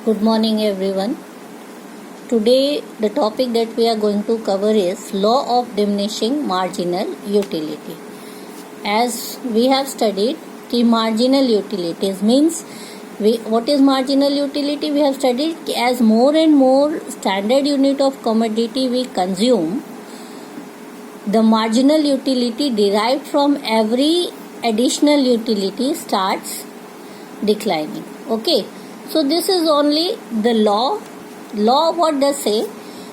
Good morning everyone. Today the topic that we are going to cover is law of diminishing marginal utility. As we have studied कि marginal utilities means what is marginal utility, we have studied as more and more standard unit of commodity we consume, the marginal utility derived from every additional utility starts declining. Okay, so this is only the law. What does say?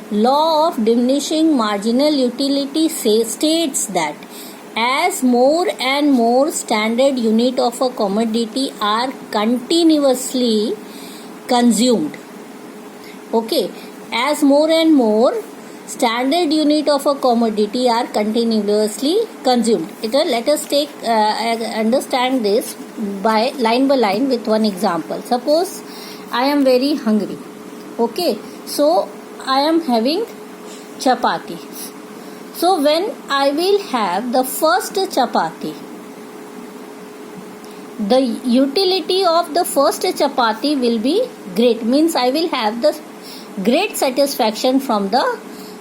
Law of diminishing marginal utility states that as more and more standard unit of a commodity are continuously consumed, okay, as more and more standard unit of a commodity are continuously consumed. Let us take understand this by line with one example. Suppose I am very hungry, okay, so I am having chapati. So when I will have the first chapati, the utility of the first chapati will be great, means I will have the great satisfaction from the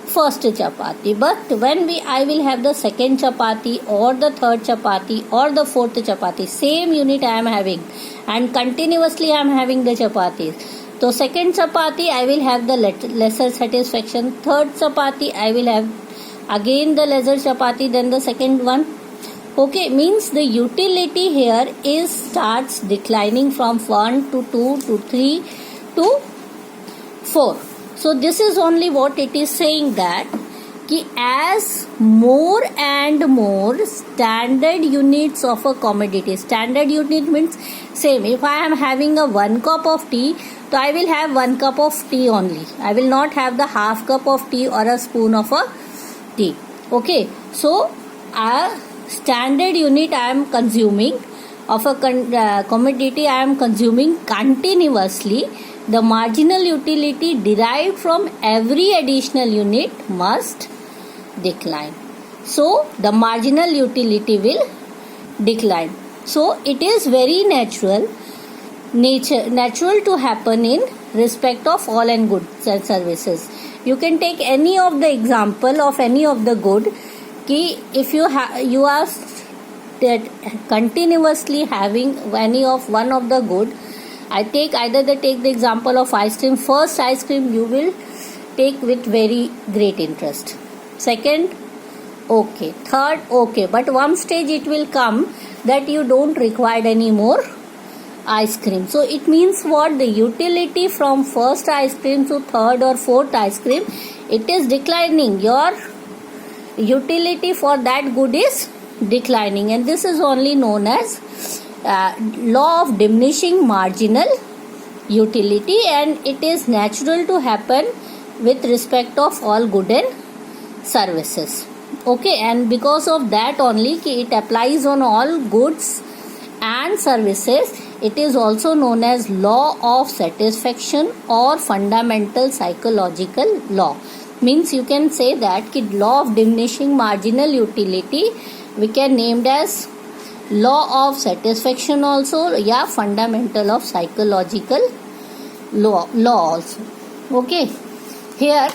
first chapati. But when I will have the second chapati or the third chapati or the fourth chapati, same unit I am having and continuously I am having the chapatis. So second chapati I will have the lesser satisfaction, third chapati I will have again the lesser chapati than the second one. Okay, means the utility here is starts declining from 1 to 2 to 3 to 4. So this is only what it is saying, that कि as more and more standard units of a commodity, standard unit means same, if I am having a 1 cup of tea, so I will have 1 cup of tea only. I will not have the half cup of tea or a spoon of a tea. Okay, so a standard unit I am consuming of a commodity I am consuming continuously, the marginal utility derived from every additional unit must decline. So the marginal utility will decline. So it is very natural to happen in respect of all and goods and services. You can take any of the example of any of the good, कि if you are continuously having any of one of the good, take the example of ice cream. First ice cream you will take with very great interest. Second, okay. Third, okay. But one stage it will come that you don't require any more ice cream. So it means what? The utility from first ice cream to third or fourth ice cream, it is declining. Your utility for that good is declining, and this is only known as law of diminishing marginal utility, and it is natural to happen with respect of all good and services. Okay, and because of that only it applies on all goods and services. It is also known as law of satisfaction or fundamental psychological law. Means you can say that law of diminishing marginal utility we can named as law of satisfaction also, yeah, fundamental of psychological law also. Okay, here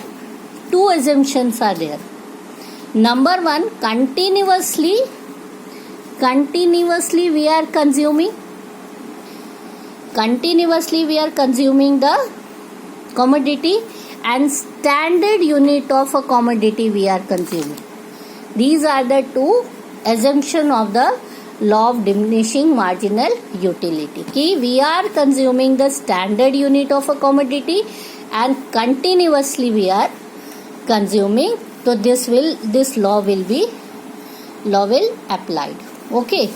two assumptions are there. Number one, continuously we are consuming the commodity, and standard unit of a commodity we are consuming. These are the two assumption of the law of diminishing marginal utility, कि we are consuming the standard unit of a commodity and continuously we are consuming. So this law will applied. Okay.